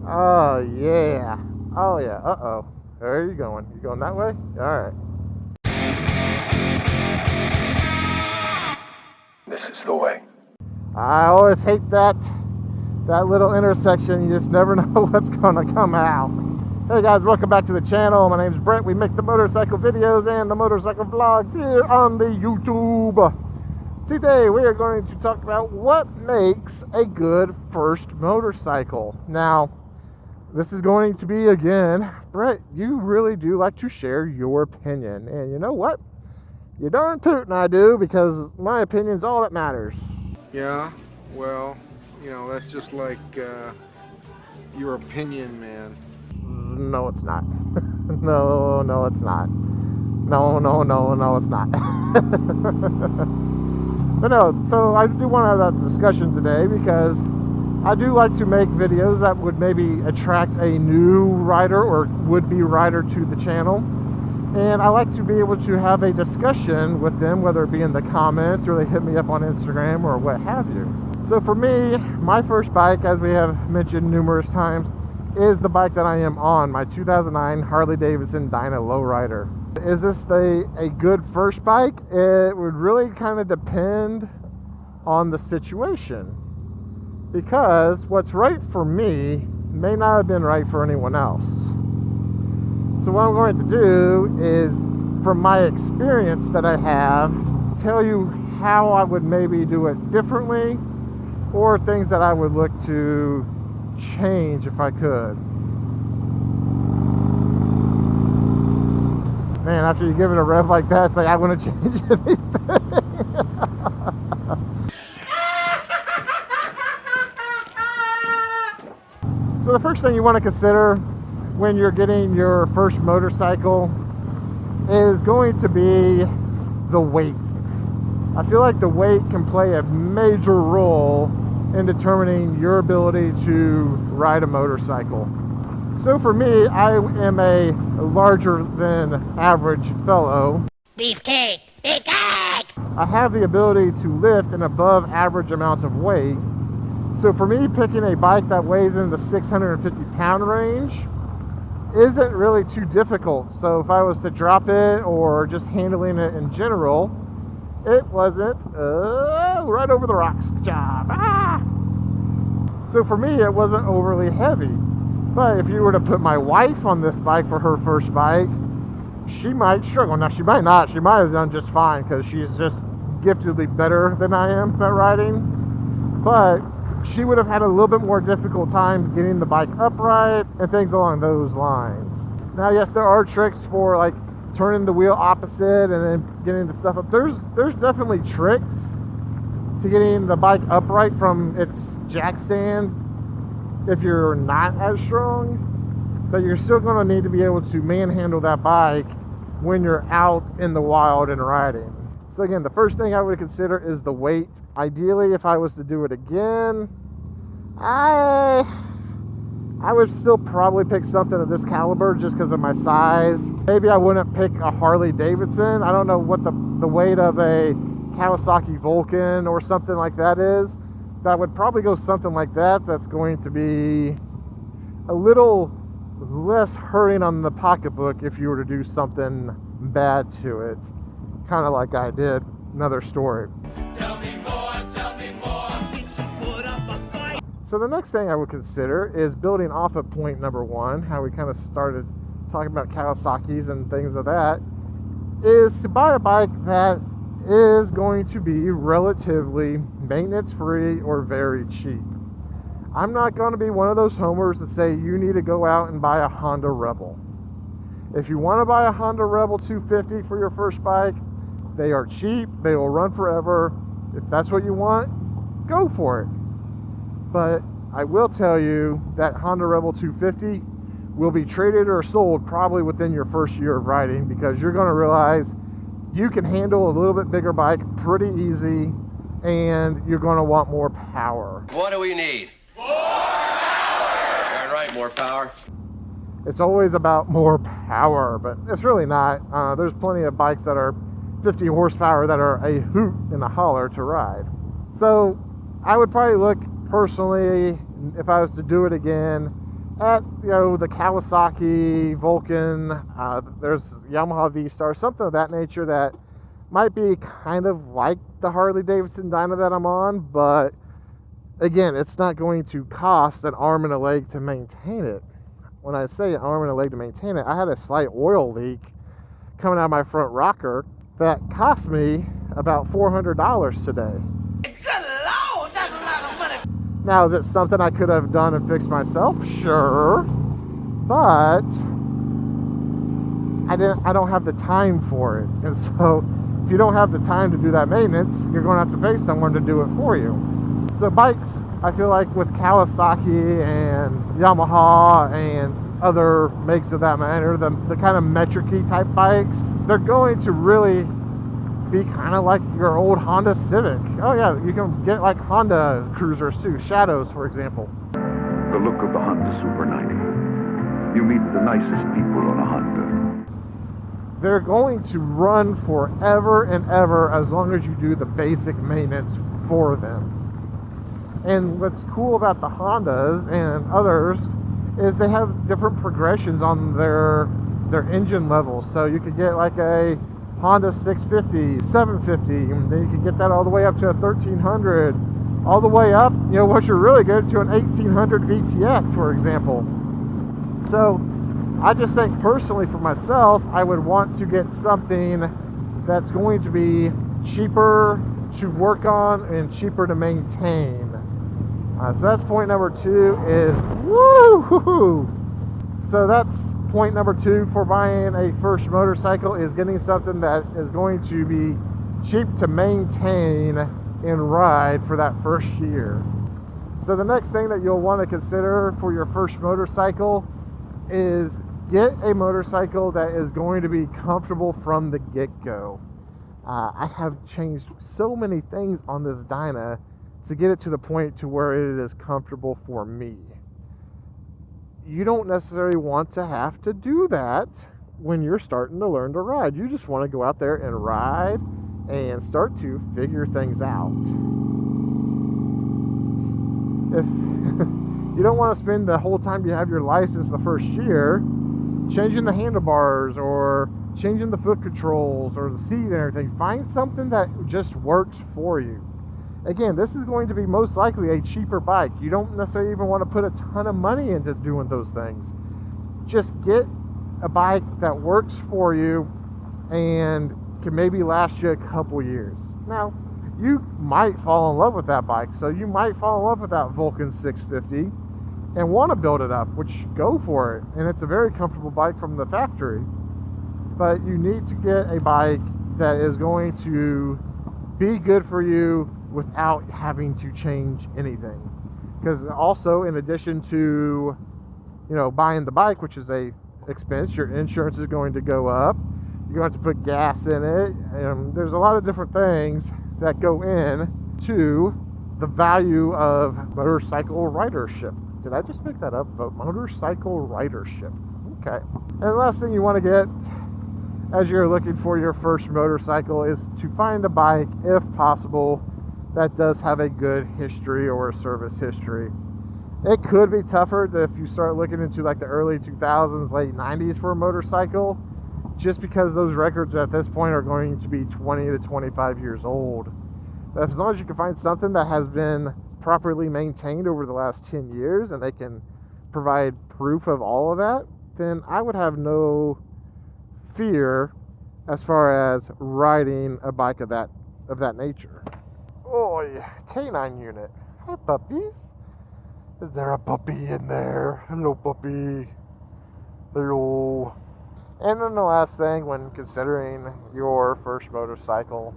Oh, yeah. Oh, yeah. Uh-oh. Where are you going? You going that way? All right. This is the way. I always hate that little intersection. You just never know what's going to come out. Hey guys, welcome back to the channel. My name's Brent. We make the motorcycle videos and the motorcycle vlogs here on the YouTube. Today we are going to talk about what makes a good first motorcycle. Now, this is going to be, again, Brent, you really do like to share your opinion. And you know what? You darn tootin' I do, because my opinion's all that matters. Yeah, well, you know, that's just like your opinion, man. No, it's not. No, it's not. No, it's not. But no, so I do want to have that discussion today because I do like to make videos that would maybe attract a new rider or would-be rider to the channel. And I like to be able to have a discussion with them, whether it be in the comments or they hit me up on Instagram or what have you. So for me, my first bike, as we have mentioned numerous times, is the bike that I am on, my 2009 Harley Davidson Dyna Lowrider. Is this a good first bike? It would really kind of depend on the situation, because what's right for me may not have been right for anyone else. So what I'm going to do is, from my experience that I have, tell you how I would maybe do it differently, or things that I would look to change if I could. Man, after you give it a rev like that, it's like I want to change anything. So the first thing you want to consider when you're getting your first motorcycle is going to be the weight. I feel like the weight can play a major role in determining your ability to ride a motorcycle. So for me, I am a larger than average fellow. Beefcake! Beefcake! I have the ability to lift an above average amount of weight. So for me, picking a bike that weighs in the 650 pound range isn't really too difficult. So if I was to drop it or just handling it in general, it wasn't right over the rocks job. So for me, it wasn't overly heavy. But if you were to put my wife on this bike for her first bike, she might struggle. Now, she might not. She might have done just fine because she's just giftedly better than I am at riding. But she would have had a little bit more difficult time getting the bike upright and things along those lines. Now, yes, there are tricks for like turning the wheel opposite and then getting the stuff up. There's definitely tricks to getting the bike upright from its jack stand if you're not as strong, but you're still going to need to be able to manhandle that bike when you're out in the wild and riding. So again, the first thing I would consider is the weight. Ideally, if I was to do it again, I would still probably pick something of this caliber just because of my size. Maybe I wouldn't pick a Harley Davidson. I don't know what the weight of a Kawasaki Vulcan or something like that is. But I would probably go something like that that's going to be a little less hurting on the pocketbook if you were to do something bad to it. Kind of like I did. Another story. Tell me more, tell me more. Did you put up a fight? So the next thing I would consider is building off of point number one, how we kind of started talking about Kawasaki's and things of that, is to buy a bike that is going to be relatively maintenance free or very cheap. I'm not going to be one of those homers to say you need to go out and buy a Honda Rebel. If you want to buy a Honda Rebel 250 for your first bike, they are cheap, they will run forever. If that's what you want, go for it. But I will tell you that Honda Rebel 250 will be traded or sold probably within your first year of riding, because you're going to realize you can handle a little bit bigger bike pretty easy, and you're going to want more power. What do we need? More power! Darn right, more power. It's always about more power, but it's really not. There's plenty of bikes that are 50 horsepower that are a hoot and a holler to ride. So I would probably look personally, if I was to do it again, at, you know, the Kawasaki, Vulcan, there's Yamaha V-Star, something of that nature that might be kind of like the Harley Davidson dyno that I'm on, but again, it's not going to cost an arm and a leg to maintain it. When I say an arm and a leg to maintain it, I had a slight oil leak coming out of my front rocker that cost me about $400 today. Good Lord, that's a lot of money. Now, is it something I could have done and fixed myself? Sure, but I don't have the time for it. And so if you don't have the time to do that maintenance, you're going to have to pay someone to do it for you. So bikes, I feel like with Kawasaki and Yamaha and other makes of that matter, the kind of metric-y type bikes, they're going to really be kind of like your old Honda Civic. Oh yeah, you can get like Honda cruisers too, Shadows for example. The look of the Honda Super 90. You meet the nicest people on a Honda. They're going to run forever and ever as long as you do the basic maintenance for them. And what's cool about the Hondas and others is they have different progressions on their engine levels. So you could get like a Honda 650, 750, and then you can get that all the way up to a 1300, all the way up, you know, once you're really good, to an 1800 VTX, for example. So I just think personally for myself, I would want to get something that's going to be cheaper to work on and cheaper to maintain. So that's point number 2 is woo-hoo-hoo. So that's point number 2 for buying a first motorcycle, is getting something that is going to be cheap to maintain and ride for that first year. So the next thing that you'll want to consider for your first motorcycle is get a motorcycle that is going to be comfortable from the get-go. I have changed so many things on this dyna to get it to the point to where it is comfortable for me. You don't necessarily want to have to do that when you're starting to learn to ride. You just want to go out there and ride and start to figure things out. If you don't want to spend the whole time you have your license the first year changing the handlebars or changing the foot controls or the seat and everything, find something that just works for you. Again, this is going to be most likely a cheaper bike. You don't necessarily even want to put a ton of money into doing those things. Just get a bike that works for you and can maybe last you a couple years. Now, you might fall in love with that bike, so you might fall in love with that Vulcan 650 and want to build it up, which go for it. And it's a very comfortable bike from the factory. But you need to get a bike that is going to be good for you without having to change anything. Because also, in addition to, you know, buying the bike, which is a expense, your insurance is going to go up. You're going to have to put gas in it, and there's a lot of different things that go in to the value of motorcycle ridership. Did I just make that up? Motorcycle ridership. Okay. And the last thing you want to get as you're looking for your first motorcycle is to find a bike, if possible, that does have a good history or a service history. It could be tougher if you start looking into like the early 2000s, late 90s for a motorcycle, just because those records at this point are going to be 20 to 25 years old. But as long as you can find something that has been properly maintained over the last 10 years and they can provide proof of all of that, then I would have no fear as far as riding a bike of that nature. Oh, canine unit. Hi, puppies. Is there a puppy in there? Hello, puppy. Hello. And then the last thing, when considering your first motorcycle,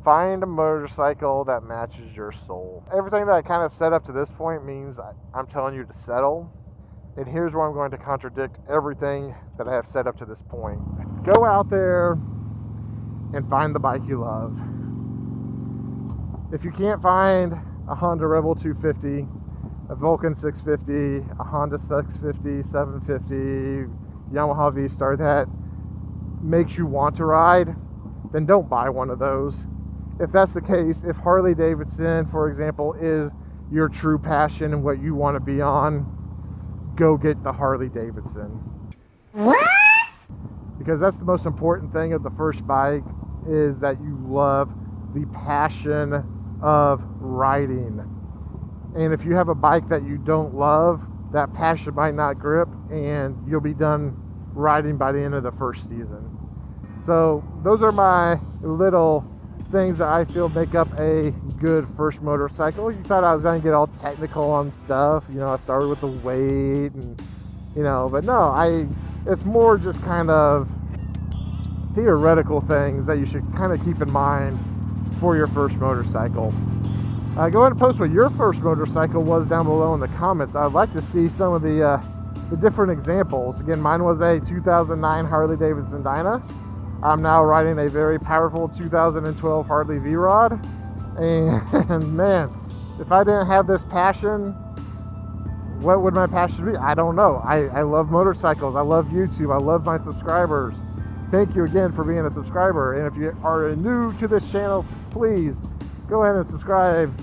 find a motorcycle that matches your soul. Everything that I kind of said up to this point means I'm telling you to settle. And here's where I'm going to contradict everything that I have said up to this point. Go out there and find the bike you love. If you can't find a Honda Rebel 250, a Vulcan 650, a Honda 650, 750, Yamaha V-Star that makes you want to ride, then don't buy one of those. If that's the case, if Harley Davidson, for example, is your true passion and what you want to be on, go get the Harley Davidson. Because that's the most important thing of the first bike, is that you love the passion of riding. And if you have a bike that you don't love, that passion might not grip, and you'll be done riding by the end of the first season. So those are my little things that I feel make up a good first motorcycle. You thought I was going to get all technical on stuff. You know, I started with the weight and, you know, but no, it's more just kind of theoretical things that you should kind of keep in mind for your first motorcycle. Go ahead and post what your first motorcycle was down below in the comments. I'd like to see some of the different examples. Again, mine was a 2009 Harley Davidson Dyna. I'm now riding a very powerful 2012 Harley V-Rod. And man, if I didn't have this passion, what would my passion be? I don't know. I love motorcycles. I love YouTube. I love my subscribers. Thank you again for being a subscriber. And if you are new to this channel, please go ahead and subscribe.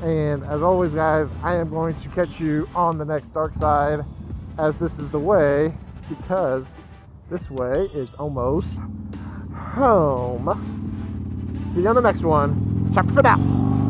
And as always, guys, I am going to catch you on the next dark side, as this is the way, because this way is almost home. See you on the next one. Ciao for now.